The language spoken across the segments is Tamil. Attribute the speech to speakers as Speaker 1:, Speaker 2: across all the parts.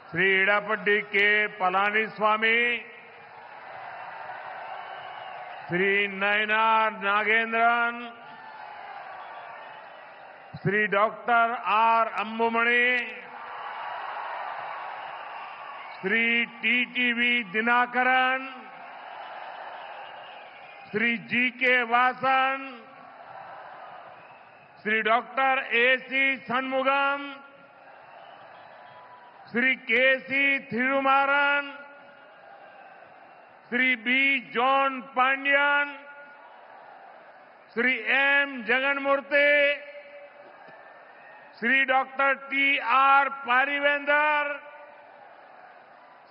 Speaker 1: Shri Edappadi K Palaniswami, Shri Nainar Nagendran, Shri doctor R Anbumani, Shri TTV Dinakaran, Shri G K Vasan, Shri doctor AC Shanmugam, Shri KC Thirumaran, Shri B John Pandian, Shri M Jaganmoorthy, Shri doctor T R Pariventhar,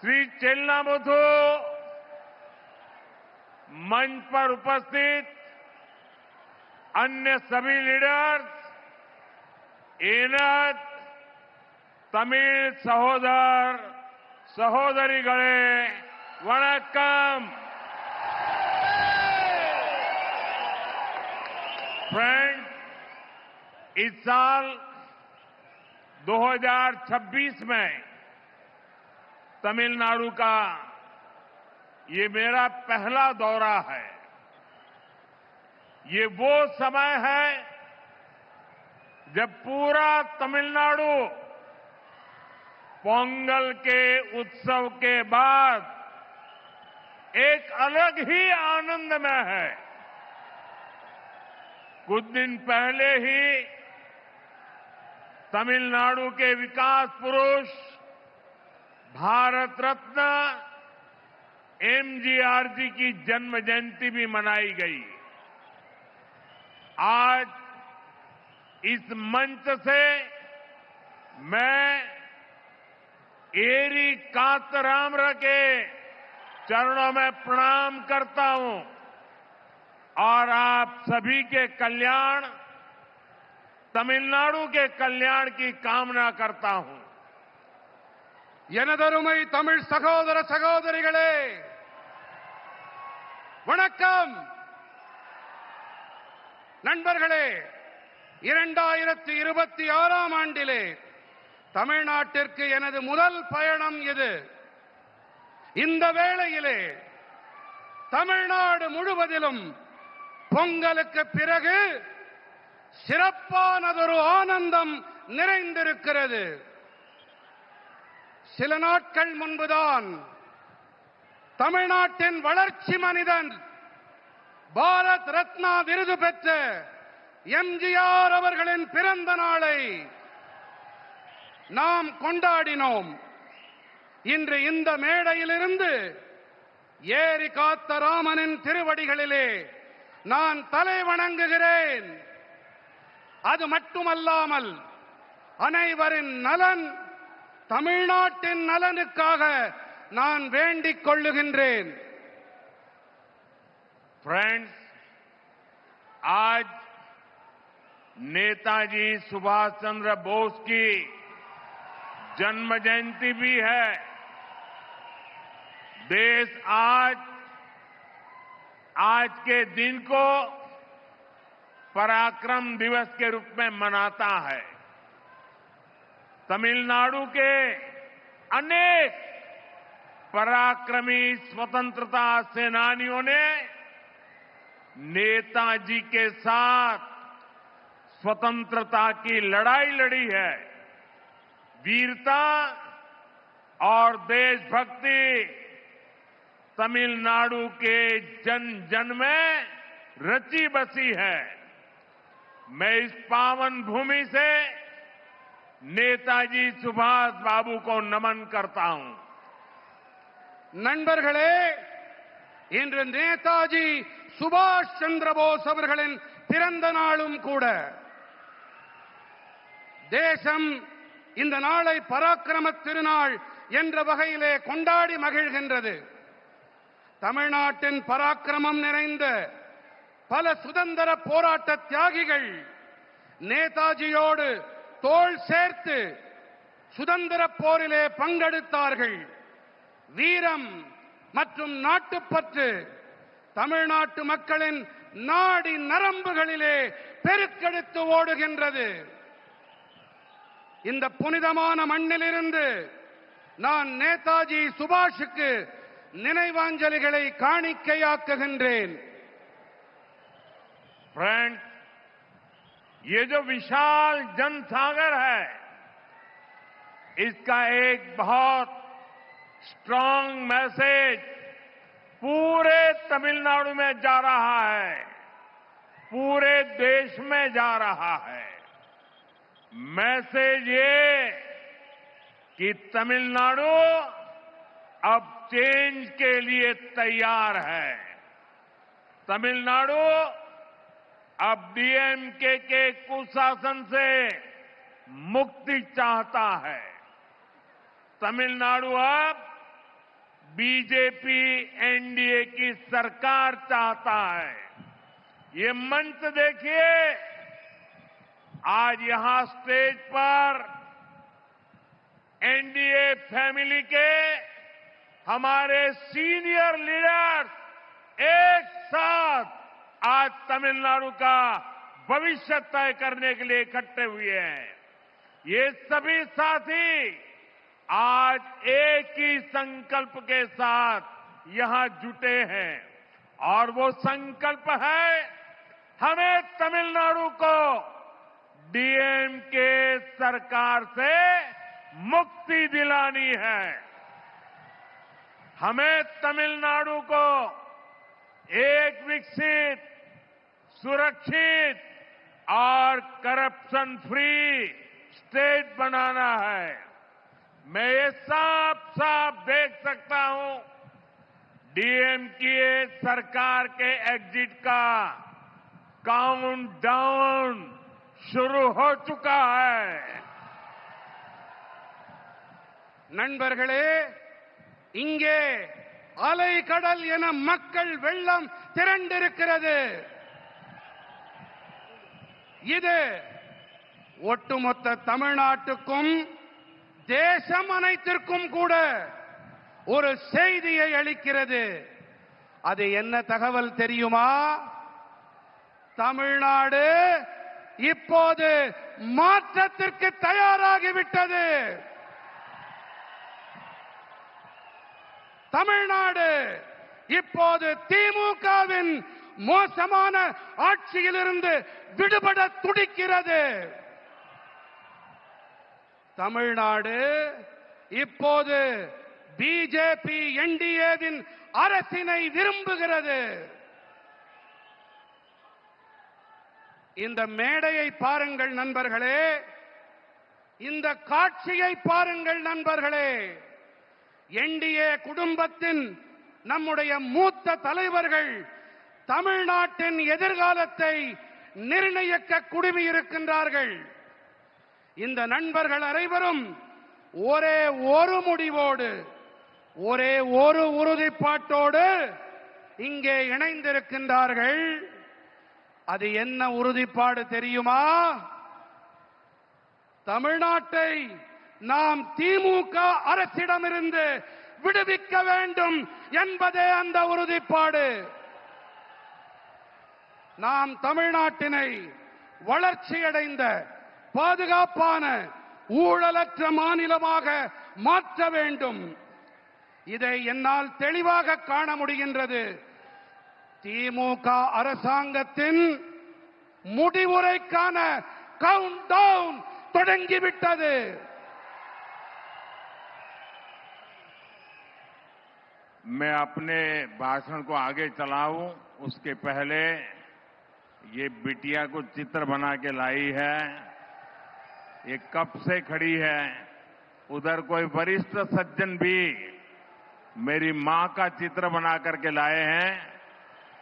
Speaker 1: Shri Chellamuthu, मंच पर उपस्थित अन्य सभी लीडर्स, एनत तमिल सहोदर सहोदरीगळे वणक्कम। फ्रेंड्स, इस साल 2026 में तमिलनाडु का ये मेरा पहला दौरा है। ये वो समय है जब पूरा तमिलनाडु पोंगल के उत्सव के बाद एक अलग ही आनंद में है। कुछ दिन पहले ही तमिलनाडु के विकास पुरुष भारत रत्न एमजीआर जी की जन्म जयंती भी मनाई गई। आज इस मंच से मैं एरी कांतरामर के चरणों में प्रणाम करता हूं और आप सभी के कल्याण, तमिलनाडु के कल्याण की कामना करता हूं।
Speaker 2: எனதருமை தமிழ் சகோதர சகோதரிகளே, வணக்கம். நண்பர்களே, 2026ஆம் ஆண்டிலே தமிழ்நாட்டிற்கு எனது முதல் பயணம் இது. இந்த வேளையிலே தமிழ்நாடு முழுவதிலும் பொங்கலுக்கு பிறகு சிறப்பானதொரு ஆனந்தம் நிறைந்திருக்கிறது. சில நாட்கள் முன்புதான் தமிழ்நாட்டின் வளர்ச்சி மனிதன், பாரத் ரத்னா விருது பெற்ற எம்ஜிஆர் அவர்களின் பிறந்த நாளை நாம் கொண்டாடினோம். இன்று இந்த மேடையிலிருந்து ஏரி காத்த ராமனின் திருவடிகளிலே நான் தலை வணங்குகிறேன். அது மட்டுமல்லாமல் அனைவரின் நலன், தமிழ்நாட்டின் நலனுக்காக நான் வேண்டிக் கொள்ளுகின்றேன்.
Speaker 1: फ्रेंड्स, आज नेताजी सुभाष चंद्र बोस की जन्म जयंती भी है। देश आज के दिन को पराक्रम दिवस के रूप में मनाता है। तमिलनाडु के अनेक पराक्रमी स्वतंत्रता सेनानियों ने नेताजी के साथ स्वतंत्रता की लड़ाई लड़ी है। वीरता और देशभक्ति तमिलनाडु के जन जन में रची बसी है। मैं इस पावन भूमि से नेताजी सुभाष बाबू को नमन करता हूं।
Speaker 2: நண்பர்களே, இன்று நேதாஜி சுபாஷ் சந்திர போஸ் அவர்களின் பிறந்த நாளும் கூட. தேசம் இந்த நாளை பராக்கிரம திருநாள் என்ற வகையிலே கொண்டாடி மகிழ்கின்றது. தமிழ்நாட்டின் பராக்கிரமம் நிறைந்த பல சுதந்திர போராட்ட தியாகிகள் நேதாஜியோடு தோள் சேர்த்து சுதந்திர போரிலே பங்கெடுத்தார்கள். வீரம் மற்றும் நாட்டுப்பற்று தமிழ்நாட்டு மக்களின் நாடி நரம்புகளிலே பெருக்கெடுத்து ஓடுகின்றது. இந்த புனிதமான மண்ணிலிருந்து நான் நேதாஜி சுபாஷுக்கு நினைவாஞ்சலிகளை காணிக்கையாக்குகின்றேன்.
Speaker 1: फ्रेंड्स, ये जो विशाल जनसागर है, इसका एक बहुत स्ट्रांग मैसेज पूरे तमिलनाडु में जा रहा है, पूरे देश में जा रहा है। मैसेज ये कि तमिलनाडु अब चेंज के लिए तैयार है। तमिलनाडु अब डीएमके के कुशासन से मुक्ति चाहता है। तमिलनाडु अब बीजेपी एनडीए की सरकार चाहता है। ये मंच देखिए, आज यहां स्टेज पर एनडीए फैमिली के हमारे सीनियर लीडर्स एक साथ आज तमिलनाडु का भविष्य तय करने के लिए इकट्ठे हुए हैं। ये सभी साथी आज एक ही संकल्प के साथ यहां जुटे हैं और वो संकल्प है, हमें तमिलनाडु को डीएमके सरकार से मुक्ति दिलानी है। हमें तमिलनाडु को एक विकसित, सुरक्षित और करप्शन फ्री स्टेट बनाना है। मैं ये साफ साफ देख सकता हूं, डीएमके सरकार के एग्जिट का काउंटडाउन शुरू हो चुका है।
Speaker 2: நண்பர்களே, இங்கே அலை கடல் என மக்கள் வெள்ளம் திரண்டிருக்கிறது. இது ஒட்டுமொத்த தமிழ்நாட்டுக்கும் தேசம் அனைத்திற்கும் கூட ஒரு செய்தியை அளிக்கிறது. அது என்ன தகவல் தெரியுமா? தமிழ்நாடு இப்போது மாற்றத்திற்கு தயாராகிவிட்டது. தமிழ்நாடு இப்போது திமுகவின் மோசமான ஆட்சியிலிருந்து விடுபட துடிக்கிறது. தமிழ்நாடு இப்போது பிஜேபி என்டிஏவின் அரசினை விரும்புகிறது. இந்த மேடையை பாருங்கள் நண்பர்களே, இந்த காட்சியை பாருங்கள் நண்பர்களே. என்டிஏ குடும்பத்தின் நம்முடைய மூத்த தலைவர்கள் தமிழ்நாட்டின் எதிர்காலத்தை நிர்ணயிக்க குழுமியிருக்கின்றார்கள். இந்த நண்பர்கள் அனைவரும் ஒரே ஒரு முடிவோடு, ஒரே ஒரு உறுதிப்பாட்டோடு இங்கே இணைந்திருக்கின்றார்கள். அது என்ன உறுதிப்பாடு தெரியுமா? தமிழ்நாட்டை நாம் திமுக அரசிடமிருந்து விடுவிக்க வேண்டும் என்பதே அந்த உறுதிப்பாடு. நாம் தமிழ்நாட்டினை வளர்ச்சியடைந்த, பாதுகாப்பான, ஊழலற்ற மாநிலமாக மாற்ற வேண்டும். இதை என்னால் தெளிவாக காண முடிகின்றது. திமுக அரசாங்கத்தின் முடிவுரைக்கான கவுண்ட் டவுன் தொடங்கிவிட்டது.
Speaker 1: मैं अपने भाषण को आगे चलाऊं उसके पहले ये बिटिया को चित्र बना के लाई है। ये कब से खड़ी है। उधर कोई वरिष्ठ सज्जन भी मेरी मां का चित्र बना करके लाए हैं।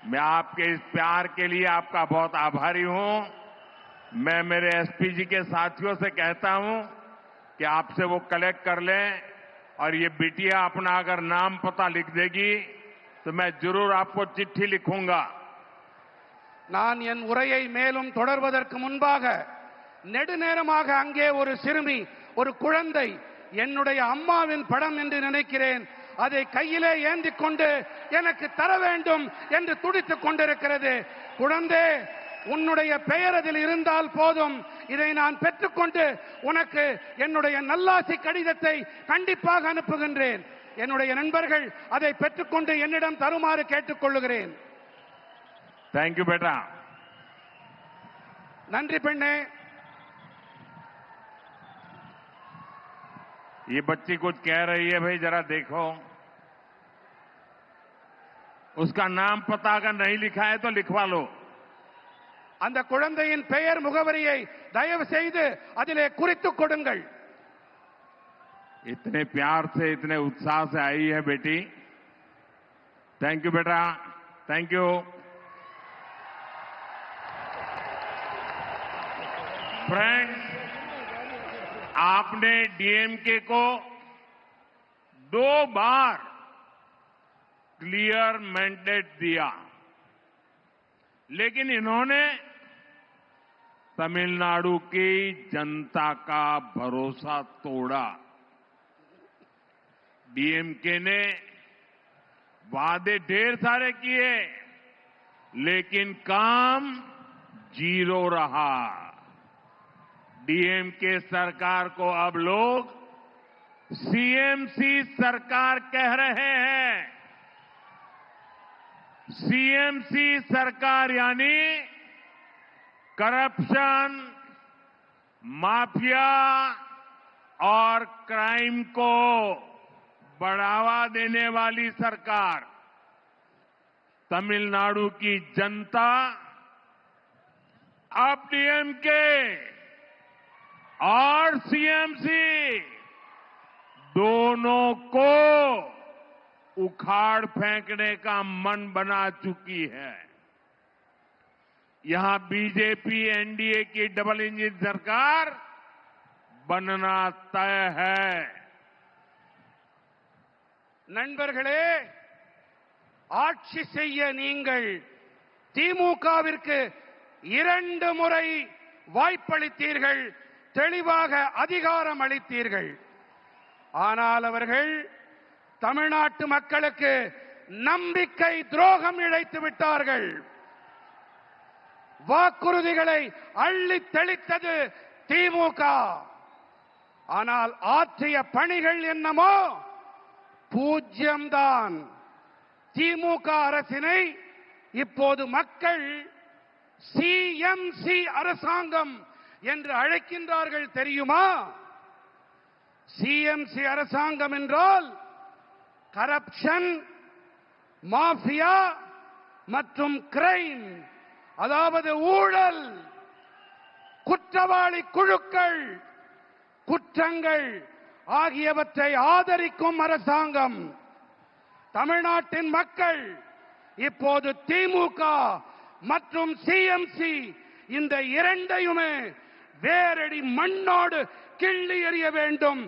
Speaker 1: मैं आपके इस प्यार के लिए आपका बहुत आभारी हूं। मैं मेरे एसपी जी के साथियों से कहता हूं कि आपसे वो कलेक्ट कर लें और ये बिटिया अपना अगर नाम पता लिख देगी तो मैं जरूर आपको चिट्ठी लिखूंगा।
Speaker 2: நான் என் உரையை மேலும் தொடர்வதற்கு முன்பாக நெடுநேரமாக அங்கே ஒரு சிறுமி, ஒரு குழந்தை, என்னுடைய அம்மாவின் படம் என்று நினைக்கிறேன், அதை கையிலே ஏந்திக் கொண்டு எனக்கு தர வேண்டும் என்று துடித்துக் கொண்டிருக்கிறது. குழந்தை, உன்னுடைய பெயர் அதில் இருந்தால் போதும், இதை நான் பெற்றுக்கொண்டு உனக்கு என்னுடைய நல்லாசி கடிதத்தை கண்டிப்பாக அனுப்புகின்றேன். என்னுடைய நண்பர்கள் அதை பெற்றுக்கொண்டு என்னிடம் தருமாறு கேட்டுக்கொள்ளுகிறேன்.
Speaker 1: தேங்க்யூ बेटा.
Speaker 2: நன்றி பெண்ணே.
Speaker 1: ये बच्ची कुछ कह रही है भाई, जरा देखो. उसका नाम पता अगर नहीं लिखा है तो लिखवा लो.
Speaker 2: அந்த குழந்தையின் பெயர் முகவரியை தயவு செய்து அதிலே குறித்துக் கொடுங்கள்.
Speaker 1: इतने प्यार से, इतने उत्साह से आई है बेटी. थैंक यू बेटा, थैंक यू. फ्रेंड्स, आपने डीएमके को 2 बार क्लियर मैंडेट दिया, लेकिन इन्होंने तमिलनाडु की जनता का भरोसा तोड़ा. डीएमके ने वादे ढेर सारे किए, लेकिन काम 0 रहा. डीएमके सरकार को अब लोग सीएमसी सरकार कह रहे हैं. सीएमसी सरकार यानी करप्शन, माफिया और क्राइम को बढ़ावा देने वाली सरकार. तमिलनाडु की जनता अब डीएमके और सीएमसी दोनों को उखाड़ फेंकने का मन बना चुकी है. यहां बीजेपी एनडीए की डबल इंजन सरकार बनना तय है.
Speaker 2: நண்பர்களே, ஆட்சி செய்ய நீங்கள் திமுகவிற்கு 2 முறை வாய்ப்பளித்தீர்கள், தெளிவாக அதிகாரம் அளித்தீர்கள். ஆனால் அவர்கள் தமிழ்நாட்டு மக்களுக்கு நம்பிக்கை துரோகம் இழைத்து விட்டார்கள். வாக்குறுதிகளை அள்ளி தெளித்தது திமுக. ஆனால் ஆற்றிய பணிகள் என்னமோ பூஜ்யம்தான். திமுக அரசினை இப்போது மக்கள் சிஎம்சி அரசாங்கம் என்று அழைக்கின்றார்கள் தெரியுமா? சிஎம்சி அரசாங்கம் என்றால் கரப்ஷன், மாஃபியா மற்றும் கிரைம், அதாவது ஊழல், குற்றவாளி குழுக்கள், குற்றங்கள் ஆகியவற்றை ஆதரிக்கும் அரசாங்கம். தமிழ்நாட்டின் மக்கள் இப்போது திமுக மற்றும் சிஎம்சி இந்த இரண்டையுமே வேரடி மண்ணோடு கிள்ளி எறிய வேண்டும்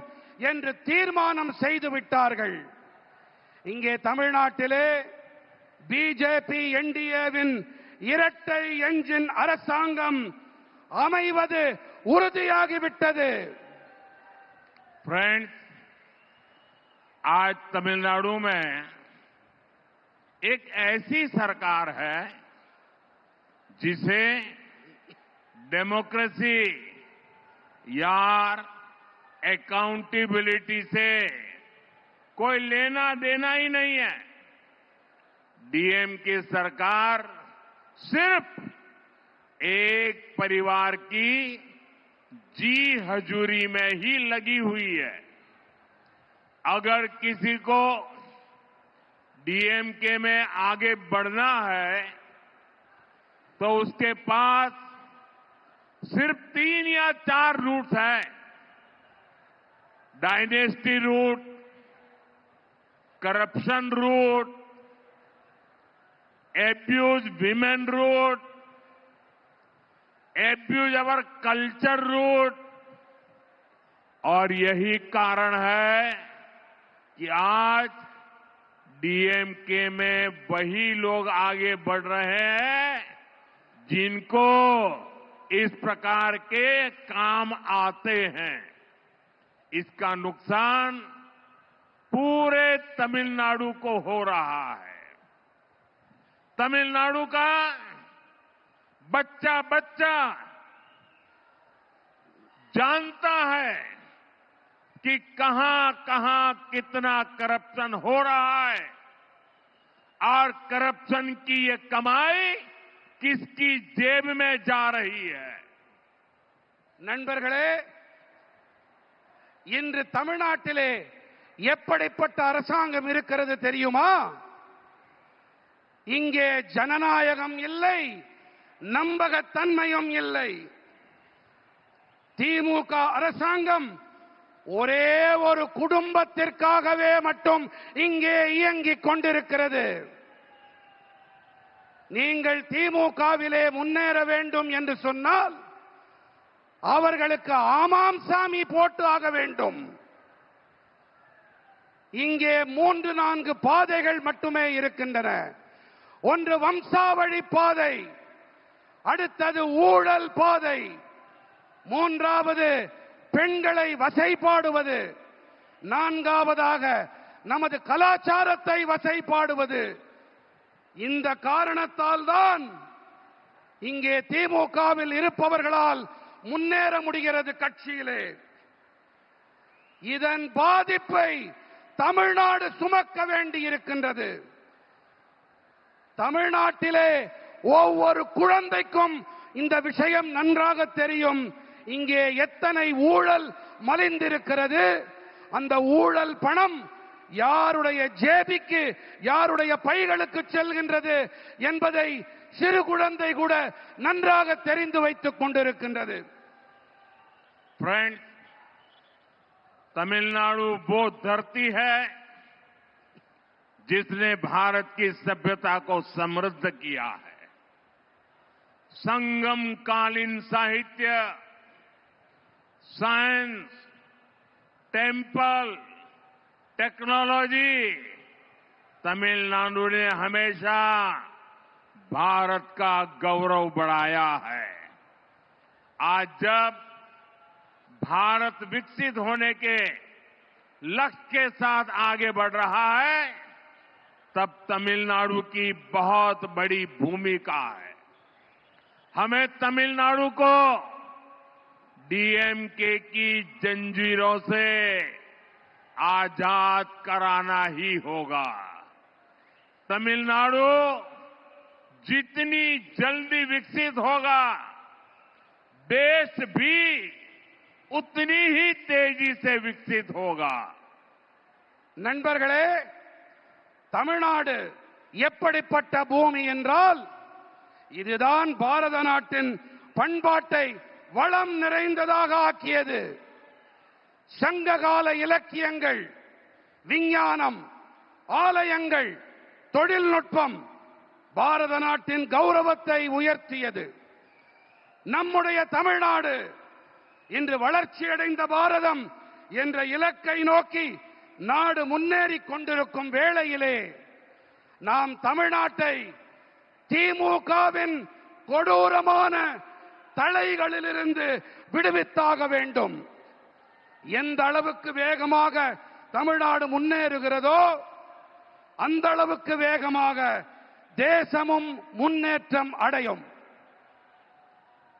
Speaker 2: என்று தீர்மானம் செய்து விட்டார்கள். இங்கே தமிழ்நாட்டிலே பிஜேபி என்டிஏவின் இரட்டை என்ஜின் அரசாங்கம் அமைவது உறுதியாகிவிட்டது.
Speaker 1: फ्रेंड्स, आज तमिलनाडु में एक ऐसी सरकार है जिसे डेमोक्रेसी या अकाउंटेबिलिटी से कोई लेना देना ही नहीं है. डीएमके सरकार सिर्फ एक परिवार की जी हजूरी में ही लगी हुई है. अगर किसी को डीएमके में आगे बढ़ना है तो उसके पास सिर्फ 3 या 4 रूट्स हैं. Dynasty root, corruption root, abuse women root, abuse our culture root. और यही कारण है कि आज डीएमके में वही लोग आगे बढ़ रहे हैं जिनको इस प्रकार के काम आते हैं. इसका नुकसान पूरे तमिलनाडु को हो रहा है. तमिलनाडु का बच्चा बच्चा जानता है कि कहां कहां कितना करप्शन हो रहा है और करप्शन की ये कमाई किसकी जेब में जा रही है।
Speaker 2: நண்பர்களே, இன்று தமிழ்நாட்டிலே எப்படிப்பட்ட அரசாங்கம் இருக்கிறது தெரியுமா? இங்கே ஜனநாயகம் இல்லை, நம்பகத்தன்மையும் இல்லை. திமுக அரசாங்கம் ஒரே ஒரு குடும்பத்திற்காகவே மட்டும் இங்கே இயங்கிக் கொண்டிருக்கிறது. நீங்கள் திமுகவிலே முன்னேற வேண்டும் என்று சொன்னால் அவர்களுக்கு ஆமாம் சாமி போட்டு ஆக வேண்டும். இங்கே 3-4 பாதைகள் மட்டுமே இருக்கின்றன. ஒன்று வம்சாவழி பாதை, அடுத்தது ஊழல் பாதை, மூன்றாவது பெண்களை வசைபாடுவது, நான்காவதாக நமது கலாச்சாரத்தை வசைபாடுவது. இந்த காரணத்தால் தான் இங்கே திமுகவில் இருப்பவர்களால் முன்னேற முடிகிறது கட்சியிலே. இதன் பாதிப்பை தமிழ்நாடு சுமக்க வேண்டியிருக்கின்றது. தமிழ்நாட்டிலே ஒவ்வொரு குழந்தைக்கும் இந்த விஷயம் நன்றாக தெரியும். இங்கே எத்தனை ஊழல் மலிந்திருக்கிறது, அந்த ஊழல் பணம் யாருடைய ஜேபிக்கு, யாருடைய பைகளுக்கு செல்கின்றது என்பதை சிறு குழந்தை கூட நன்றாக தெரிந்து வைத்துக் கொண்டிருக்கின்றது.
Speaker 1: फ्रेंड्स, तमिलनाडु वो धरती है जिसने भारत की सभ्यता को समृद्ध किया है। संगम कालीन साहित्य, साइंस, टेम्पल, टेक्नोलॉजी, तमिलनाडु ने हमेशा भारत का गौरव बढ़ाया है। आज जब भारत विकसित होने के लक्ष्य के साथ आगे बढ़ रहा है, तब तमिलनाडु की बहुत बड़ी भूमिका है। हमें तमिलनाडु को डीएमके की जंजीरों से आजाद कराना ही होगा। तमिलनाडु जितनी जल्दी विकसित होगा, देश भी उतनी ही तेजी से विकसित होगा।
Speaker 2: நண்பர்களே, தமிழ்நாடு எப்படிப்பட்ட பூமி என்றால், இதுதான் பாரத நாட்டின் பண்பாட்டை வளம் நிறைந்ததாக ஆக்கியது. சங்ககால இலக்கியங்கள், விஞ்ஞானம், ஆலயங்கள், தொழில்நுட்பம் பாரத நாட்டின் கௌரவத்தை உயர்த்தியது. நம்முடைய தமிழ்நாடு இன்று வளர்ச்சியடைந்த பாரதம் என்ற இலக்கை நோக்கி நாடு முன்னேறிக் கொண்டிருக்கும் வேளையிலே நாம் தமிழ்நாட்டை திமுகவின் கொடூரமான தலைகளிலிருந்து விடுவித்தாக வேண்டும். எந்த அளவுக்கு வேகமாக தமிழ்நாடு முன்னேறுகிறதோ அந்த அளவுக்கு வேகமாக தேசமும் முன்னேற்றம் அடையும்.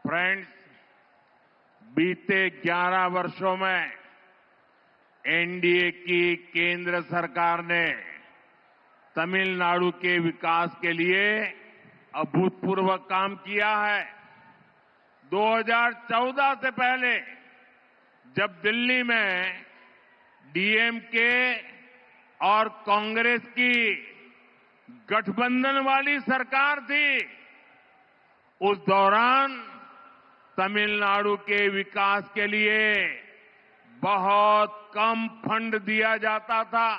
Speaker 1: फ्रेंड्स, बीते 11 वर्षों में एनडीए की केंद्र सरकार ने तमिलनाडु के विकास के लिए अभूतपूर्व काम किया है। 2014 से पहले जब दिल्ली में डीएमके और कांग्रेस की गठबंधन वाली सरकार थी, उस दौरान तमिलनाडु के विकास के लिए बहुत कम फंड दिया जाता था।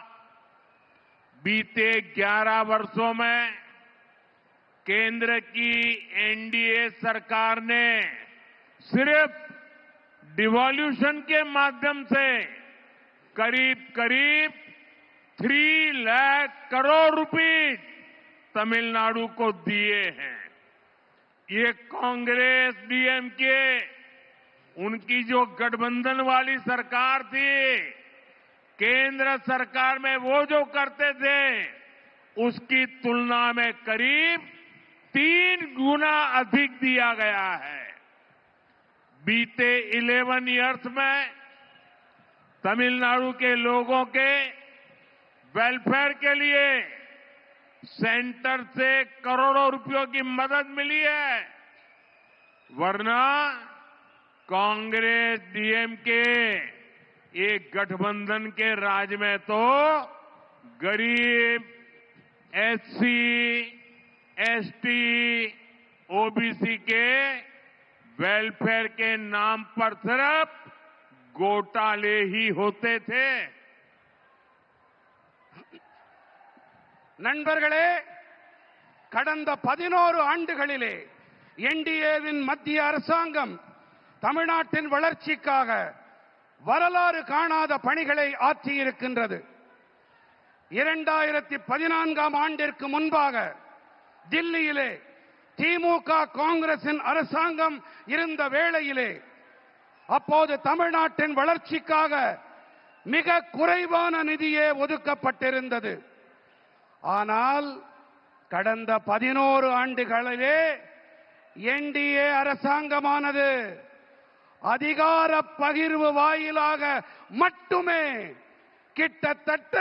Speaker 1: बीते 11 वर्षों में केंद्र की एनडीए सरकार ने सिर्फ डिवॉल्यूशन के माध्यम से करीब करीब 3 लाख करोड़ रुपए तमिलनाडु को दिए हैं। ये कांग्रेस डीएमके उनकी जो गठबंधन वाली सरकार थी, केंद्र सरकार में वो जो करते थे उसकी तुलना में करीब 3 गुना अधिक दिया गया है। बीते 11 इयर्स में तमिलनाडु के लोगों के वेलफेयर के लिए सेंटर से करोड़ों रुपयों की मदद मिली है, वरना कांग्रेस डीएमके एक गठबंधन के राज में तो गरीब, एससी, एसटी, ओबीसी के वेलफेयर के नाम पर सिर्फ घोटाले ही होते थे।
Speaker 2: நண்பர்களே, கடந்த 11 ஆண்டுகளிலே என்டிஏவின் மத்திய அரசாங்கம் தமிழ்நாட்டின் வளர்ச்சிக்காக வரலாறு காணாத பணிகளை ஆற்றியிருக்கின்றது. 2014ஆம் ஆண்டிற்கு முன்பாக தில்லியிலே திமுக காங்கிரசின் அரசாங்கம் இருந்த வேளையிலே அப்போது தமிழ்நாட்டின் வளர்ச்சிக்காக மிக குறைவான நிதியே ஒதுக்கப்பட்டிருந்தது. ஆனால் கடந்த 11 ஆண்டுகளிலே என்டிஏ அரசாங்கமானது அதிகார பகிர்வு வாயிலாக மட்டுமே கிட்டத்தட்ட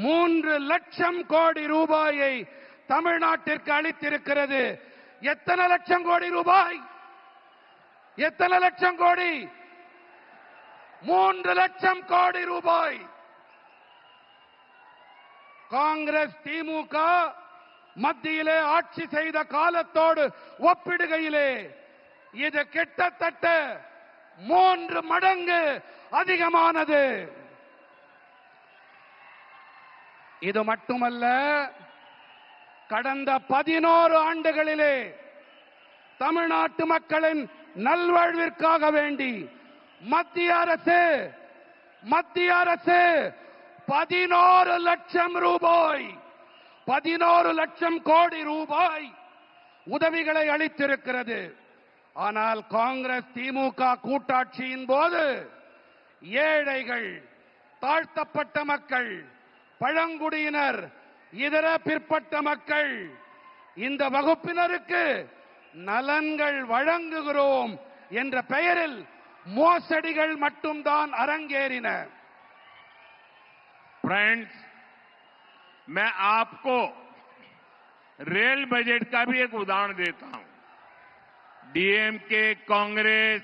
Speaker 2: 3 லட்சம் கோடி ரூபாயை தமிழ்நாட்டிற்கு அளித்திருக்கிறது. எத்தனை லட்சம் கோடி ரூபாய்? எத்தனை லட்சம் கோடி? 3 லட்சம் கோடி ரூபாய். காங்கிரஸ் திமுக மத்தியிலே ஆட்சி செய்த காலத்தோடு ஒப்பிடுகையிலே இது கிட்டத்தட்ட 3 மடங்கு அதிகமானது. இது மட்டுமல்ல, கடந்த 11 ஆண்டுகளிலே தமிழ்நாட்டு மக்களின் நல்வாழ்விற்காக வேண்டி மத்திய அரசு 11 லட்சம் ரூபாய் 11 லட்சம் கோடி ரூபாய் உதவிகளை அளித்திருக்கிறது. ஆனால் காங்கிரஸ் திமுக கூட்டாட்சியின் போது ஏழைகள், தாழ்த்தப்பட்ட மக்கள், பழங்குடியினர், இதர பிற்பட்ட மக்கள், இந்த வகுப்பினருக்கு நலன்கள் வழங்குகிறோம் என்ற பெயரில் மோசடிகள் மட்டும்தான் அரங்கேறின.
Speaker 1: फ्रेंड्स, मैं आपको रेल बजट का भी एक उदाहरण देता हूं। डीएमके कांग्रेस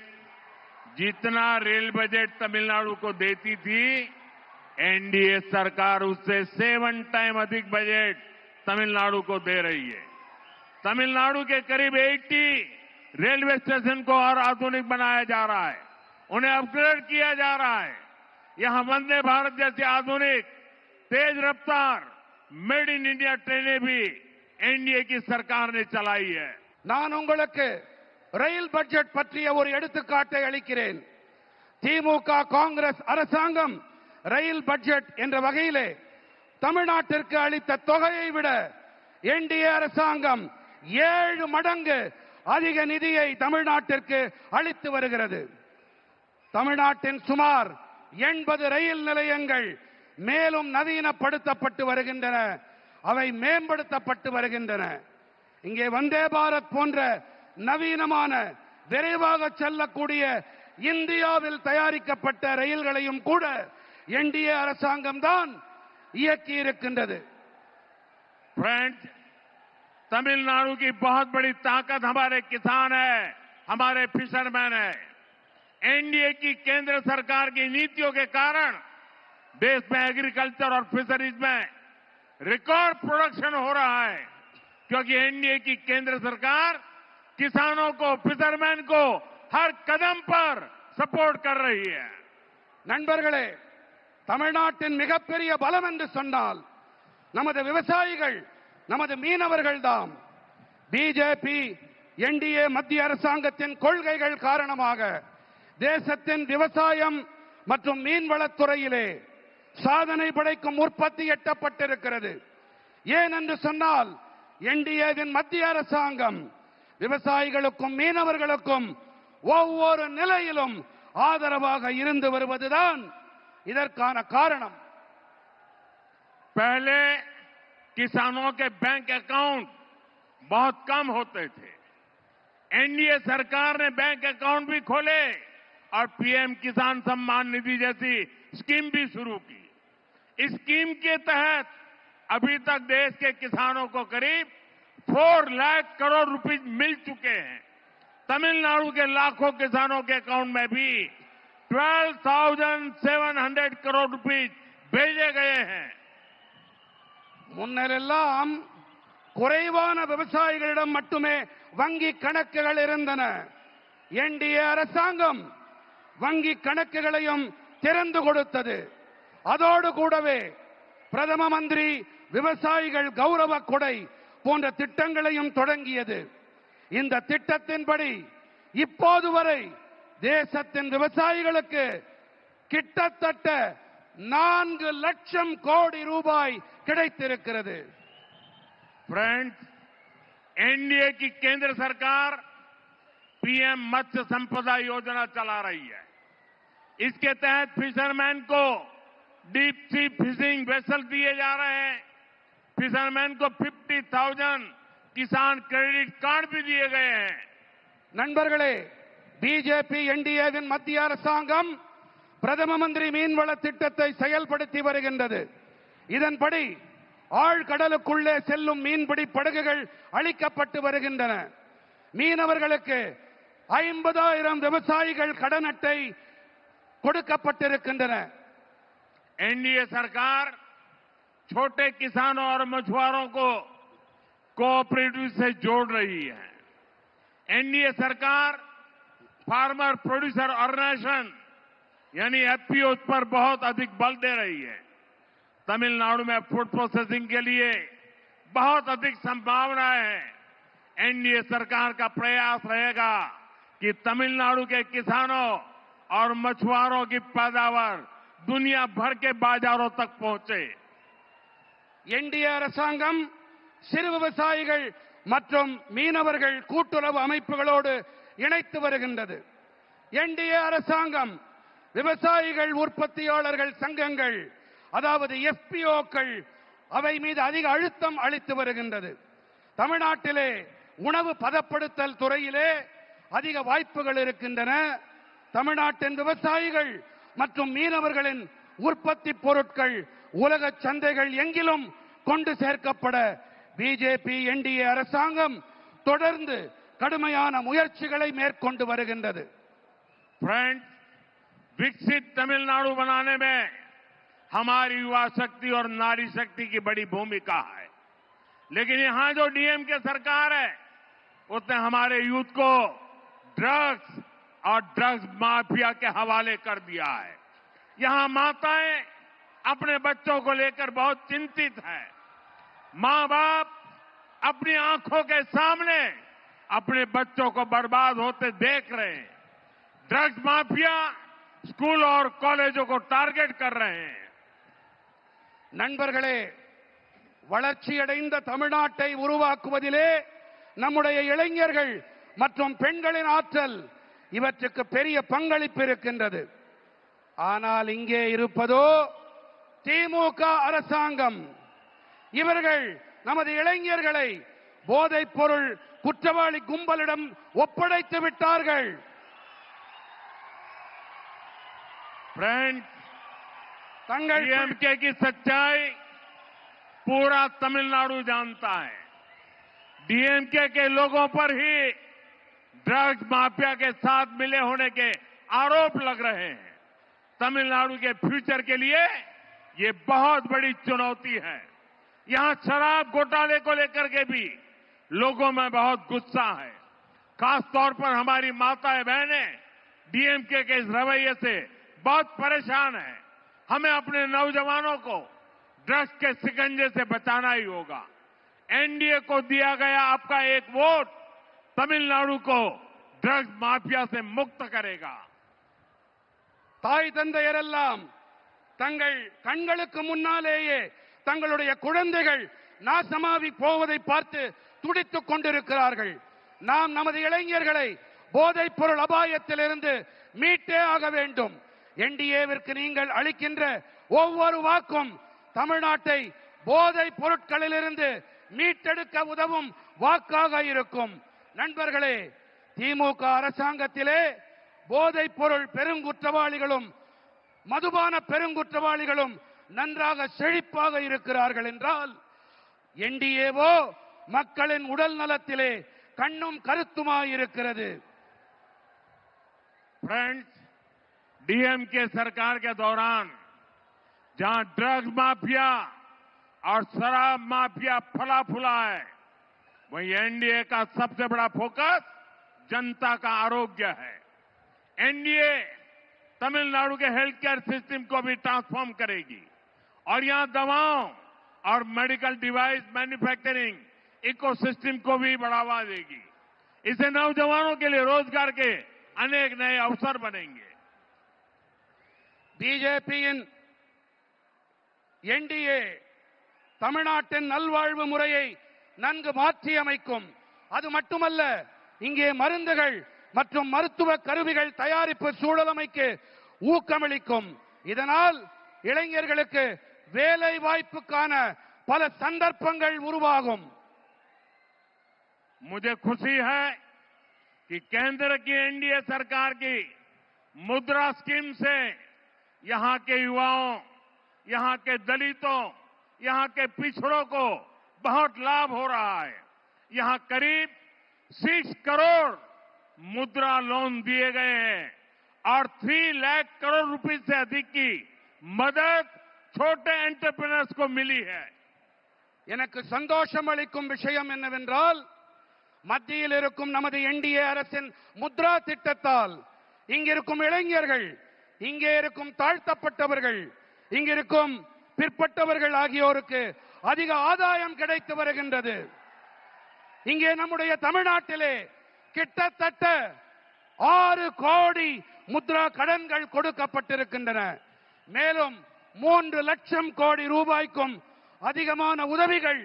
Speaker 1: जितना रेल बजट तमिलनाडु को देती थी, एनडीए सरकार उससे 7 टाइम अधिक बजट तमिलनाडु को दे रही है। तमिलनाडु के करीब 80 रेलवे स्टेशन को और आधुनिक बनाया जा रहा है, उन्हें अपग्रेड किया जा रहा है। यहां वंदे भारत जैसी आधुनिक तेज रफ्तार मेड इन इंडिया ट्रेनें भी एनडीए की सरकार ने चलाई है।
Speaker 2: நான் உங்களுக்கு ரயில் பட்ஜெட் பற்றிய ஒரு எடுத்துக்காட்டை அளிக்கிறேன். திமுக காங்கிரஸ் அரசாங்கம் ரயில் பட்ஜெட் என்ற வகையிலே தமிழ்நாட்டிற்கு அளித்த தொகையை விட என்டிஏ அரசாங்கம் 7 மடங்கு அதிக நிதியை தமிழ்நாட்டிற்கு அளித்து வருகிறது. தமிழ்நாட்டின் சுமார் 80 ரயில் நிலையங்கள் மேலும் நவீனப்படுத்தப்பட்டு வருகின்றன, அவை மேம்படுத்தப்பட்டு வருகின்றன. இங்கே வந்தே பாரத் போன்ற நவீனமான விரைவாக செல்லக்கூடிய இந்தியாவில் தயாரிக்கப்பட்ட ரயில்களையும் கூட என்டிஏ அரசாங்கம் தான் இயக்கி இருக்கின்றது.
Speaker 1: फ्रेंड्स, तमिलनाडु की बहुत बड़ी ताकत हमारे किसान है, हमारे फिशरमैन है। एनडीए की केंद्र सरकार की नीतियों के कारण देश में एग्रीकल्चर और फिशरीज में रिकॉर्ड प्रोडक्शन हो रहा है, क्योंकि एनडीए की केंद्र सरकार किसानों को, फिशरमैन को हर कदम पर सपोर्ट कर रही है.
Speaker 2: நண்பர்களே, தமிழ்நாட்டின் மிகப்பெரிய பலம் என்று சொன்னால் நமது விவசாயிகள், நமது மீனவர்கள் தான். பிஜேபி என்டிஏ மத்திய அரசாங்கத்தின் கொள்கைகள் காரணமாக தேசத்தின் விவசாயம் மற்றும் மீன்வளத்துறையிலே சாதனை படைக்கும் உற்பத்தி எட்டப்பட்டிருக்கிறது. ஏன் என்று சொன்னால் என்டிஏவின் மத்திய அரசாங்கம் விவசாயிகளுக்கும் மீனவர்களுக்கும் ஒவ்வொரு நிலையிலும் ஆதரவாக இருந்து வருவதுதான் இதற்கான காரணம்.
Speaker 1: पहले किसानों के बैंक अकाउंट बहुत कम होते थे, एनडीए सरकार ने बैंक अकाउंट भी खोले और पीएम किसान सम्मान निधि जैसी स्कीम भी शुरू की। इस स्कीम के तहत अभी तक देश के किसानों को करीब 4 लाख करोड़ रुपए मिल चुके हैं। तमिलनाडु के लाखों किसानों के अकाउंट में भी 12,700 करोड़ रुपए भेजे गए हैं।
Speaker 2: முன்னரெல்லாம் குறைவான விவசாயிகளிடம் மட்டுமே வங்கி கணக்குகள் இருந்தன. என்டிஏ அரசாங்கம் வங்கி கணக்குகளையும் திறந்து கொடுத்தது. அதோடு கூடவே பிரதம மந்திரி விவசாயிகள் கௌரவ கொடை போன்ற திட்டங்களையும் தொடங்கியது. இந்த திட்டத்தின்படி இப்போது வரை தேசத்தின் விவசாயிகளுக்கு கிட்டத்தட்ட 4 லட்சம் கோடி ரூபாய் கிடைத்திருக்கிறது.
Speaker 1: फ्रेंड्स, एनडीए की केंद्र सरकार पीएम मत्स्य संपदा योजना चला रही है। इसके तहत फिशरमैन को डीप सी फिशिंग वेसल दिए जा रहे हैं। फिशरमैन को 50,000 किसान क्रेडिट कार्ड भी दिए गए हैं।
Speaker 2: நண்பர்களே, பிஜேபி என்டிஏவின் மத்திய அரசாங்கம் பிரதம மந்திரி மீன்வள திட்டத்தை செயல்படுத்தி வருகின்றது. இதன்படி ஆழ்கடலுக்குள்ளே செல்லும் மீன்பிடி படகுகள் அளிக்கப்பட்டு வருகின்றன. மீனவர்களுக்கு 50,000 விவசாயிகள் கடன் அட்டை கொடுக்கப்பட்டிருக்கின்றன.
Speaker 1: एनडीए सरकार छोटे किसानों और मछुआरों को कोऑपरेटिव से जोड़ रही है। एनडीए सरकार फार्मर प्रोड्यूसर ऑर्गेनाइजेशन यानी एफपीओ पर बहुत अधिक बल दे रही है। तमिलनाडु में फूड प्रोसेसिंग के लिए बहुत अधिक संभावनाएं हैं। एनडीए सरकार का प्रयास रहेगा कि तमिलनाडु के किसानों और मछुआरों की पैदावार दुनिया भर के बाजारों तक पहुंचे।
Speaker 2: என்டிஏ அரசாங்கம் சிறு விவசாயிகள் மற்றும் மீனவர்கள் கூட்டுறவு அமைப்புகளோடு இணைத்து வருகின்றது. என்டிஏ அரசாங்கம் விவசாயிகள் உற்பத்தியாளர்கள் சங்கங்கள் அதாவது எஃபிஓக்கள் அவை மீது அதிக அழுத்தம் அளித்து வருகின்றது. தமிழ்நாட்டிலே உணவு பதப்படுத்தல் துறையிலே அதிக வாய்ப்புகள் இருக்கின்றன. தமிழ்நாட்டின் விவசாயிகள் மற்றும் மீனவர்களின் உற்பத்தி பொருட்கள் உலக சந்தைகள் எங்கிலும் கொண்டு சேர்க்கப்பட பிஜேபி என்டிஏ அரசாங்கம் தொடர்ந்து கடுமையான முயற்சிகளை மேற்கொண்டு வருகின்றது.
Speaker 1: फ्रेंड्स, विकसित तमिलनाडु बनाने में हमारी युवा शक्ति और नारी शक्ति की बड़ी भूमिका है। लेकिन यहां जो डीएमके सरकार है उसने हमारे यूथ को ड्रग्स और ड्रग्स माफिया के हवाले कर दिया है। यहां माताएं अपने बच्चों को लेकर बहुत चिंतित हैं। मां बाप अपनी आंखों के सामने अपने बच्चों को बर्बाद होते देख रहे हैं। ड्रग्स माफिया स्कूल और कॉलेजों को टारगेट कर रहे हैं।
Speaker 2: நண்பர்களே, வளர்ச்சியடைந்த தமிழ்நாட்டை உருவாக்குவதிலே நம்முடைய இளைஞர்கள் மற்றும் பெண்களின் ஆற்றல் இவற்றுக்கு பெரிய பங்களிப்பு இருக்கின்றது. ஆனால் இங்கே இருப்பதோ திமுக அரசாங்கம். இவர்கள் நமது இளைஞர்களை போதைப் பொருள் குற்றவாளி கும்பலிடம் ஒப்படைத்து விட்டார்கள்.
Speaker 1: फ्रेंड्स, डीएमके की सच्चाई पूरा तमिलनाडु जानता है। डीएमके के लोगों पर ही ड्रग्स माफिया के साथ मिले होने के आरोप लग रहे हैं। तमिलनाडु के फ्यूचर के लिए ये बहुत बड़ी चुनौती है। यहां शराब घोटाले को लेकर के भी लोगों में बहुत गुस्सा है। खासतौर पर हमारी माताएं बहनें डीएमके के इस रवैये से बहुत परेशान है। हमें अपने नौजवानों को ड्रग्स के शिकंजे से बचाना ही होगा। एनडीए को दिया गया आपका एक वोट तमिलनाडु को ड्रग्स माफिया से मुक्त करेगा।
Speaker 2: தாய் தந்தையரெல்லாம் தங்கள் கண்களுக்கு முன்னாலேயே தங்களுடைய குழந்தைகள் நாசமாகி போவதை பார்த்து துடித்துக் கொண்டிருக்கிறார்கள். நாம் நமது இளைஞர்களை போதைப் பொருள் அபாயத்திலிருந்து மீட்டே ஆக வேண்டும். என்டிஏவிற்கு நீங்கள் அளிக்கின்ற ஒவ்வொரு வாக்கும் தமிழ்நாட்டை போதைப் பொருட்களிலிருந்து மீட்டெடுக்க உதவும் வாக்காக இருக்கும். நண்பர்களே, திமுக அரசாங்கத்திலே போதைப் பொருள் பெருங்குற்றவாளிகளும் மதுபான பெருங்குற்றவாளிகளும் நன்றாக செழிப்பாக இருக்கிறார்கள் என்றால் என்டிஏவோ மக்களின் உடல் நலத்திலே கண்ணும் கருத்துமாய் இருக்கிறது.
Speaker 1: फ्रेंड्स, डीएमके सरकार के दौरान जहां ड्रग्स माफिया और शराब माफिया फला फूला है, वहीं एनडीए का सबसे बड़ा फोकस जनता का आरोग्य है। एनडीए तमिलनाडु के हेल्थ केयर सिस्टम को भी ट्रांसफॉर्म करेगी और यहां दवाओं और मेडिकल डिवाइस मैन्युफैक्चरिंग इकोसिस्टम को भी बढ़ावा देगी। इससे नौजवानों के लिए रोजगार के अनेक नए अवसर बनेंगे।
Speaker 2: பிஜேபியின் என்டிஏ தமிழ்நாட்டின் நல்வாழ்வு முறையை நன்கு மாற்றி அமைக்கும். அது மட்டுமல்ல, இங்கே மருந்துகள் மற்றும் மருத்துவ கருவிகள் தயாரிப்பு சூழலமைக்கு ஊக்கமளிக்கும். இதனால் இளைஞர்களுக்கு வேலை வாய்ப்புக்கான பல சந்தர்ப்பங்கள் உருவாகும்.
Speaker 1: मुझे खुशी है कि केंद्र की एनडीए सरकार की मुद्रा स्कीम से यहां के युवाओं, यहां के दलितों, यहां के पिछड़ों को बहुत लाभ हो रहा है। यहां करीब 6 करोड़ मुद्रा लोन दिए गए हैं और 3 लाख करोड़ रुपए से अधिक की मदद छोटे एंटरप्रेन्योर्स को मिली है।
Speaker 2: எனக்கு சந்தோஷம் அளிக்கும் விஷயம் என்னவென்றால், மத்தியில் இருக்கும் நமது என்டிஏ அரசின் முத்ரா திட்டத்தால் இங்கிருக்கும் இளைஞர்கள், இங்கே இருக்கும் தாழ்த்தப்பட்டவர்கள், இங்கிருக்கும் பிற்பட்டவர்கள் ஆகியோருக்கு அதிக ஆதாயம் கிடைத்து வருகின்றது. இங்கே நம்முடைய தமிழ்நாட்டிலே கிட்டத்தட்ட 6 கோடி முத்ரா கடன்கள் கொடுக்கப்பட்டிருக்கின்றன. மேலும் 3 லட்சம் கோடி ரூபாய்க்கும் அதிகமான உதவிகள்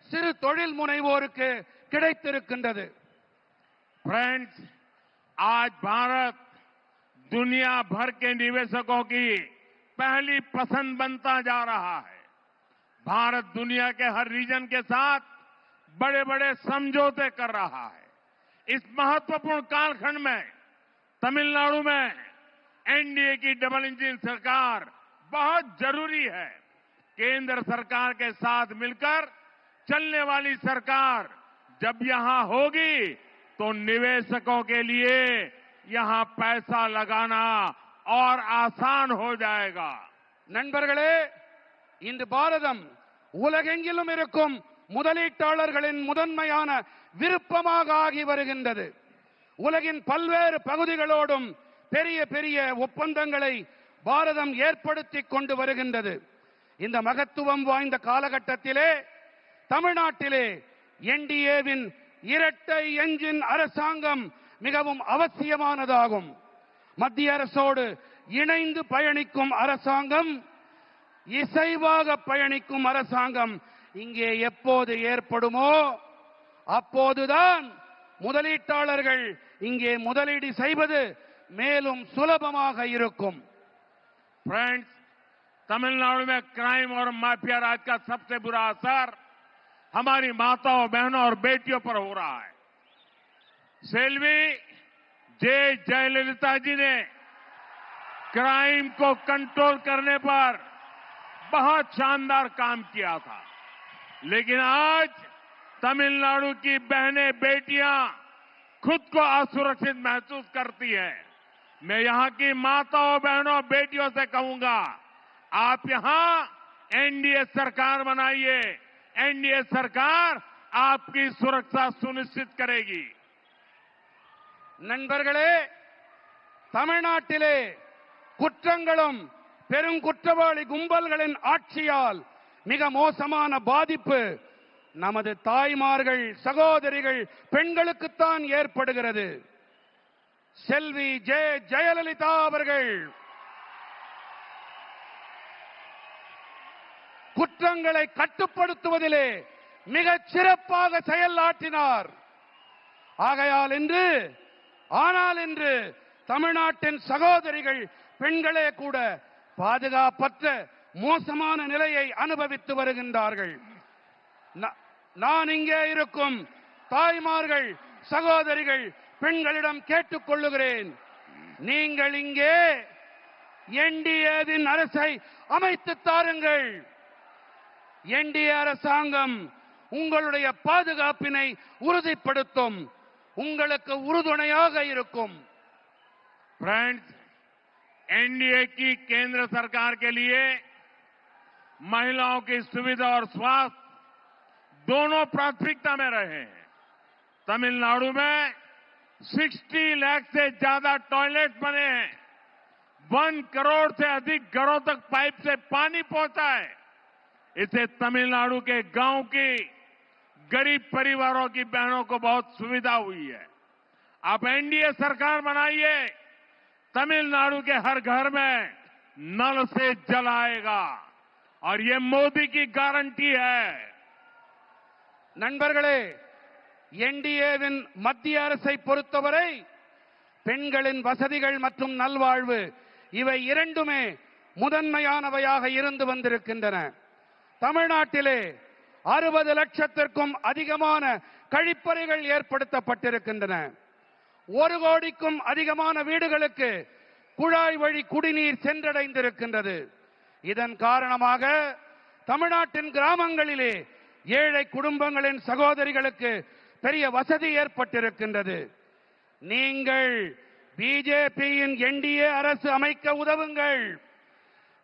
Speaker 2: சிறு தொழில் முனைவோருக்கு கிடைத்திருக்கின்றது.
Speaker 1: फ्रेंड्स, आज भारत दुनिया भर के निवेशकों की पहली पसंद बनता जा रहा है। भारत दुनिया के हर रीजन के साथ बड़े बड़े समझौते कर रहा है। इस महत्वपूर्ण कालखंड में तमिलनाडु में एनडीए की डबल इंजन सरकार बहुत जरूरी है। केंद्र सरकार के साथ मिलकर चलने वाली सरकार जब यहां होगी तो निवेशकों के लिए यहां पैसा लगाना और आसान हो जाएगा।
Speaker 2: நண்பர்களே, இந்த பாரதம் உலகெங்கிலும் இருக்கும் முதலீட்டாளர்களின் முதன்மையான விருப்பமாக ஆகி வருகின்றது. உலகின் பல்வேறு பகுதிகளோடும் பெரிய பெரிய ஒப்பந்தங்களை பாரதம் ஏற்படுத்திக் கொண்டு வருகின்றது. இந்த மகத்துவம் வாய்ந்த காலகட்டத்திலே தமிழ்நாட்டிலே என்டிஏவின் இரட்டை என்ஜின் அரசாங்கம் மிகவும் அவசியமானதாகும். மத்திய அரசோடு இணைந்து பயணிக்கும் அரசாங்கம், இசைவாக பயணிக்கும் அரசாங்கம் இங்கே எப்போது ஏற்படுமோ அப்போதுதான் முதலீட்டாளர்கள் இங்கே முதலீடு செய்வது மேலும் சுலபமாக இருக்கும்.
Speaker 1: फ्रेंड्स, तमिलनाडु में क्राइम और माफिया राज का सबसे बुरा असर हमारी माताओं, बहनों और बेटियों पर हो रहा है। सेल्वी जयललिता जी ने क्राइम को कंट्रोल करने पर बहुत शानदार काम किया था, लेकिन आज तमिलनाडु की बहनें, बेटियां खुद को असुरक्षित महसूस करती हैं। मैं यहां की माताओं, बहनों, बेटियों से कहूंगा, आप यहां एनडीए सरकार बनाइए। एनडीए सरकार आपकी सुरक्षा सुनिश्चित करेगी।
Speaker 2: நண்பர்களே, தமிழ்நாட்டிலே குற்றங்களும் பெருங்குற்றவாளி கும்பல்களின் ஆட்சியால் மிக மோசமான பாதிப்பு நமது தாய்மார்கள், சகோதரிகள், பெண்களுக்குத்தான் ஏற்படுகிறது. செல்வி ஜெயலலிதா அவர்கள் குற்றங்களை கட்டுப்படுத்துவதிலே மிகச் சிறப்பாக செயலாற்றினார். ஆகையால் இன்று தமிழ்நாட்டின் சகோதரிகள், பெண்களே கூட பாதுகாப்பற்ற மோசமான நிலையை அனுபவித்து வருகின்றார்கள். நான் இங்கே இருக்கும் தாய்மார்கள், சகோதரிகள், பெண்களிடம் கேட்டுக்கொள்ளுகிறேன், நீங்கள் இங்கே என்டிஏவின் அரசை அமைத்து தாருங்கள். என்டிஏ அரசாங்கம் உங்களுடைய பாதுகாப்பினை உறுதிப்படுத்தும், உங்களுக்கு உறுதுணையாக இருக்கும்.
Speaker 1: फ्रेंड्स, एनडीए की केंद्र सरकार के लिए महिलाओं की सुविधा और स्वास्थ्य दोनों प्राथमिकता में रहे हैं। तमिलनाडु में 60 लाख से ज्यादा टॉयलेट बने हैं, 1 करोड़ से अधिक घरों तक पाइप से पानी पहुंचा है। इससे तमिलनाडु के गांव की गरीब परिवारों की बहनों को बहुत सुविधा हुई है। आप एनडीए सरकार बनाइए, तमिलनाडु के हर घर में नल से जल आएगा और ये मोदी की गारंटी है।
Speaker 2: நண்பர்களே, என்டிஏவின் மத்திய அரசை பொறுத்தவரை பெண்களின் வசதிகள் மற்றும் நல்வாழ்வு இவை இரண்டுமே முதன்மையானவையாக இருந்து வந்திருக்கின்றன. தமிழ்நாட்டிலே 60 லட்சத்திற்கும் அதிகமான கழிப்பறைகள் ஏற்படுத்தப்பட்டிருக்கின்றன. 1 கோடிக்கும் அதிகமான வீடுகளுக்கு குழாய் வழி குடிநீர் சென்றடைந்திருக்கின்றது. இதன் காரணமாக தமிழ்நாட்டின் கிராமங்களிலே ஏழை குடும்பங்களின் சகோதரிகளுக்கு பெரிய வசதி ஏற்பட்டிருக்கின்றது. நீங்கள் பிஜேபியின் என்டிஏ அரசு அமைக்க உதவுங்கள்.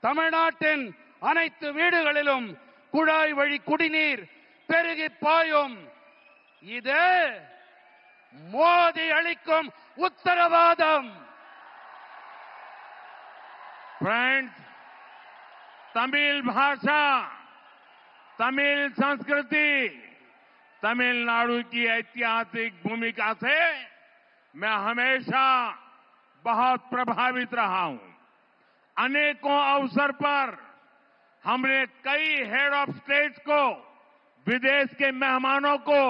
Speaker 2: தமிழ்நாட்டின் அனைத்து வீடுகளிலும் குழாய் வழி குடிநீர் பெருகி பாயும். இது மோடி அளிக்கும் உத்தரவாதம்.
Speaker 1: फ्रेंड्स, तमिल भाषा, तमिल संस्कृति, तमिलनाडु की ऐतिहासिक भूमिका से मैं हमेशा बहुत प्रभावित रहा हूं। अनेकों अवसर पर हमने कई हेड ऑफ स्टेट्स को, विदेश के मेहमानों को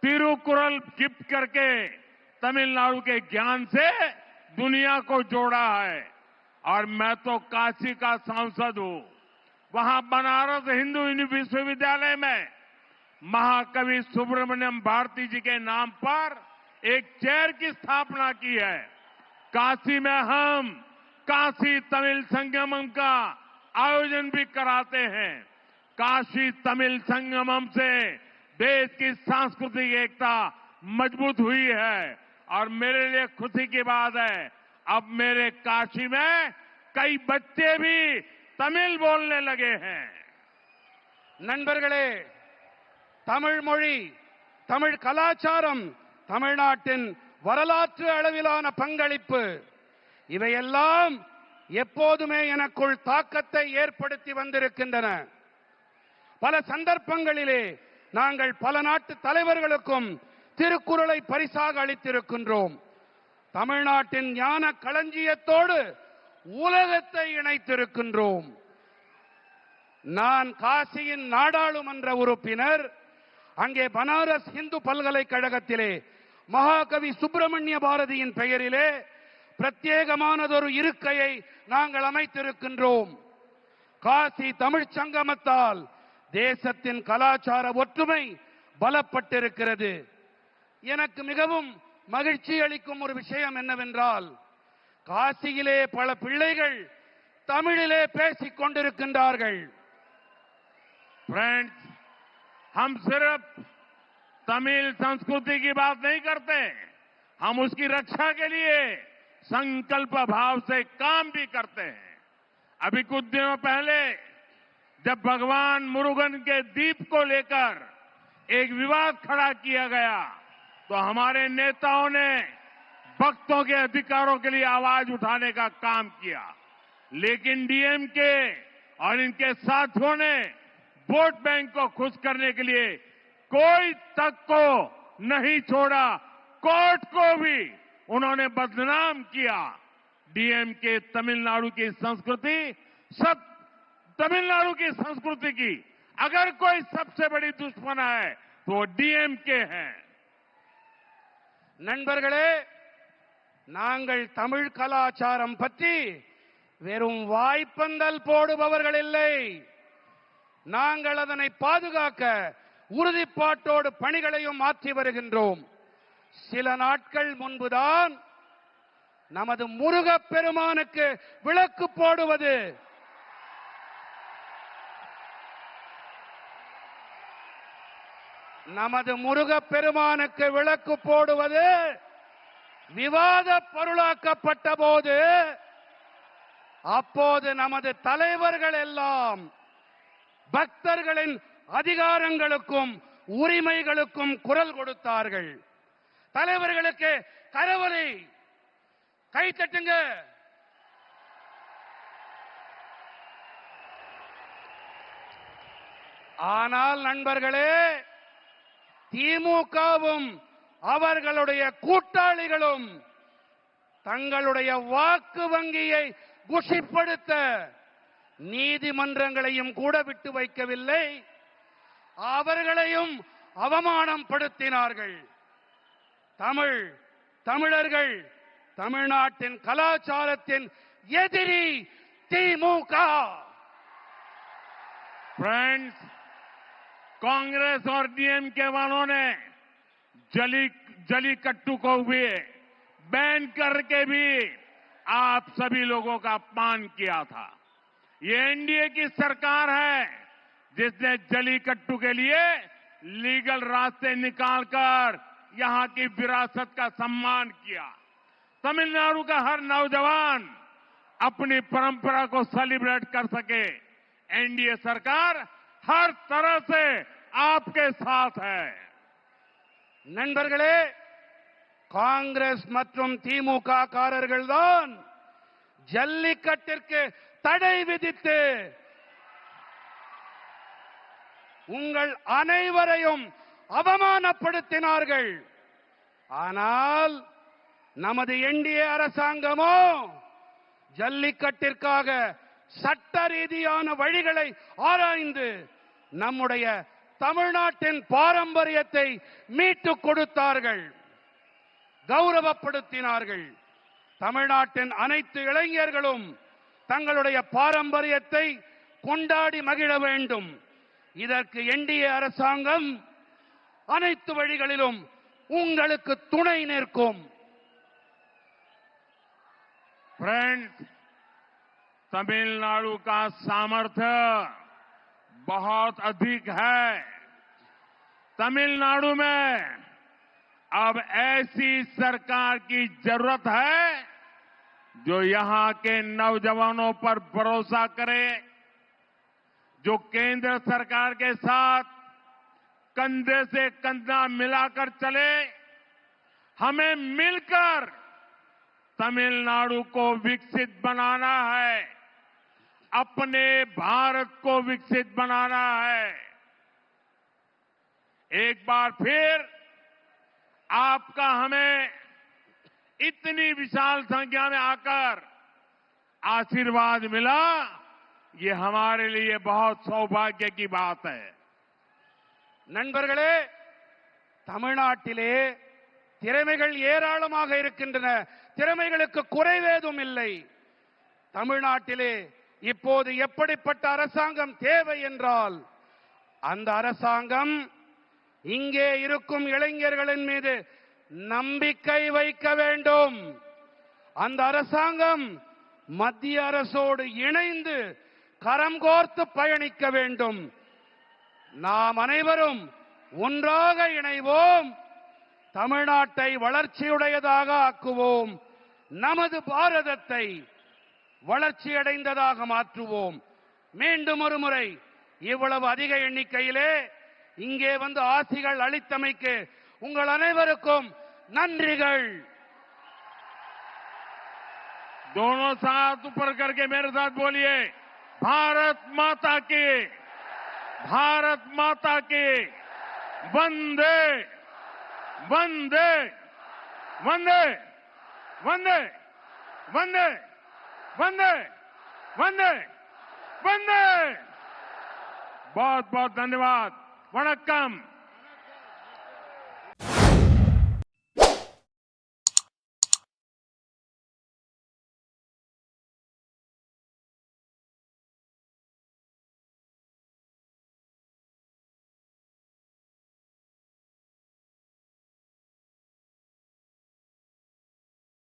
Speaker 1: तिरुकुरल गिफ्ट करके तमिलनाडु के ज्ञान से दुनिया को जोड़ा है। और मैं तो काशी का सांसद हूं। वहां बनारस हिंदू विश्वविद्यालय में महाकवि सुब्रमण्यम भारती जी के नाम पर एक चेयर की स्थापना की है। काशी में हम काशी तमिल संगमम का आयोजन भी कराते हैं। काशी तमिल संगमम से देश की सांस्कृतिक एकता मजबूत हुई है और मेरे लिए खुशी की बात है, अब मेरे काशी में कई बच्चे भी तमिल बोलने लगे हैं।
Speaker 2: நண்பர்களே, தமிழ் மொழி, தமிழ் கலாச்சாரம், தமிழ்நாட்டின் வரலாற்று அளவிலான பங்களிப்பு இவையெல்லாம் எப்போதுமே எனக்குள் தாக்கத்தை ஏற்படுத்தி வந்திருக்கின்றன. பல சந்தர்ப்பங்களிலே நாங்கள் பல நாட்டு தலைவர்களுக்கும் திருக்குறளை பரிசாக அளித்திருக்கின்றோம். தமிழ்நாட்டின் ஞான களஞ்சியத்தோடு உலகத்தை இணைத்திருக்கின்றோம். நான் காசியின் நாடாளுமன்ற உறுப்பினர். அங்கே பனாரஸ் இந்து பல்கலைக்கழகத்திலே மகாகவி சுப்பிரமணிய பாரதியின் பெயரிலே பிரத்யேகமானதொரு இருக்கையை நாங்கள் அமைத்திருக்கின்றோம். காசி தமிழ்ச் சங்கமத்தால் தேசத்தின் கலாச்சார ஒற்றுமை பலப்பட்டிருக்கிறது. எனக்கு மிகவும் மகிழ்ச்சி அளிக்கும் ஒரு விஷயம் என்னவென்றால், காசியிலே பல பிள்ளைகள் தமிழிலே பேசிக் கொண்டிருக்கின்றார்கள்.
Speaker 1: फ्रेंड्स, हम सिर्फ तमिल संस्कृति की बात नहीं करते, हम उसकी रक्षा के लिए संकल्प भाव से काम भी करते हैं। अभी कुछ दिनों पहले जब भगवान मुरुगन के दीप को लेकर एक विवाद खड़ा किया गया तो हमारे नेताओं ने भक्तों के अधिकारों के लिए आवाज उठाने का काम किया, लेकिन डीएमके और इनके साथियों ने वोट बैंक को खुश करने के लिए कोई तक को नहीं छोड़ा, कोर्ट को भी उन्होंने बदनाम किया। डीएमके तमिलनाडु की संस्कृति, सब तमिलनाडु की संस्कृति की अगर कोई सबसे बड़ी दुश्मन है तो वो डीएमके है।
Speaker 2: நண்பர்களே, நாங்கள் தமிழ் கலாச்சாரம் பற்றி வெறும் வாய்ப்பந்தல் போடுபவர்கள் இல்லை. நாங்கள் அதனை பாதுகாக்க உறுதிப்பாட்டோடு பணிகளையும் மாற்றி வருகின்றோம். சில நாட்கள் முன்புதான் நமது முருகப் பெருமானுக்கு விளக்கு போடுவது, நமது முருகப் பெருமானுக்கு விளக்கு போடுவது விவாத பொருளாக்கப்பட்ட போது, அப்போது நமது தலைவர்கள் எல்லாம் பக்தர்களின் அதிகாரங்களுக்கும் உரிமைகளுக்கும் குரல் கொடுத்தார்கள். தலைவர்களுக்கு கரவொலி, கை தட்டுங்க. ஆனால் நண்பர்களே, திமுகவும் அவர்களுடைய கூட்டாளிகளும் தங்களுடைய வாக்கு வங்கியை குஷிப்படுத்த நீதிமன்றங்களையும் கூட விட்டு வைக்கவில்லை, அவர்களையும் அவமானம் படுத்தினார்கள். தமிழர்கள் தமிழ்நாட்டின் கலாச்சாரத்தின் எதிரி திமுக.
Speaker 1: फ्रेंड्स, कांग्रेस और डीएमके वालों ने जलीकट्टू को भी बैन करके भी आप सभी लोगों का अपमान किया था। ये एनडीए की सरकार है जिसने जलीकट्टू के लिए लीगल रास्ते निकालकर यहां की विरासत का सम्मान किया। तमिलनाडु का हर नौजवान अपनी परंपरा को सेलिब्रेट कर सके, एनडीए सरकार हर तरह से आपके साथ है।
Speaker 2: நண்பர்களே, காங்கிரஸ் மற்றும் திமுக காரர்கள் தான் ஜல்லிக்கட்டிற்கு தடை விதித்து உங்கள் அனைவரையும் அவமானப்படுத்தினார்கள். ஆனால் நமது என்டிஏ அரசாங்கமோ ஜல்லிக்கட்டிற்காக சட்ட ரீதியான வழிகளை ஆராய்ந்து நம்முடைய தமிழ்நாட்டின் பாரம்பரியத்தை மீட்டுக் கொடுத்தார்கள், கௌரவப்படுத்தினார்கள். தமிழ்நாட்டின் அனைத்து இளைஞர்களும் தங்களுடைய பாரம்பரியத்தை கொண்டாடி மகிழ வேண்டும். இதற்கு என்டிஏ அரசாங்கம் அனைத்து வழிகளிலும் உங்களுக்கு துணை நிற்கும்.
Speaker 1: फ्रेंड्स, तमिलनाडु का सामर्थ्य बहुत अधिक है। तमिलनाडु में अब ऐसी सरकार की जरूरत है जो यहां के नौजवानों पर भरोसा करे, जो केंद्र सरकार के साथ कंधे से कंधा मिलाकर चले। हमें मिलकर तमिलनाडु को विकसित बनाना है, अपने भारत को विकसित बनाना है। एक बार फिर आपका हमें इतनी विशाल संख्या में आकर आशीर्वाद मिला, ये हमारे लिए बहुत सौभाग्य की बात है।
Speaker 2: நண்பர்களே, தமிழ்நாட்டிலே திறமைகள் ஏராளமாக இருக்கின்றன, திறமைகளுக்கு குறைவேதும் இல்லை. தமிழ்நாட்டிலே இப்போது எப்படிப்பட்ட அரசாங்கம் தேவை என்றால், அந்த அரசாங்கம் இங்கே இருக்கும் இளைஞர்களின் மீது நம்பிக்கை வைக்க வேண்டும். அந்த அரசாங்கம் மத்திய அரசோடு இணைந்து கரம் கோர்த்து பயணிக்க வேண்டும். நாம் அனைவரும் ஒன்றாக இணைவோம், தமிழ்நாட்டை வளர்ச்சியுடையதாக ஆக்குவோம், நமது பாரதத்தை வளர்ச்சியடைந்ததாக மாற்றுவோம். மீண்டும் ஒரு முறை இவ்வளவு அதிக எண்ணிக்கையிலே இங்கே வந்து ஆசிகள் அளித்தமைக்கு உங்கள் அனைவருக்கும் நன்றிகள்.
Speaker 1: दोनों साथ ऊपर करके मेरे साथ बोलिए, भारत माता की, भारत माता की, वंदे वंदे वंदे वंदे वंदे वंदे वंदे वंदे। बहुत बहुत धन्यवाद। वणक्कम।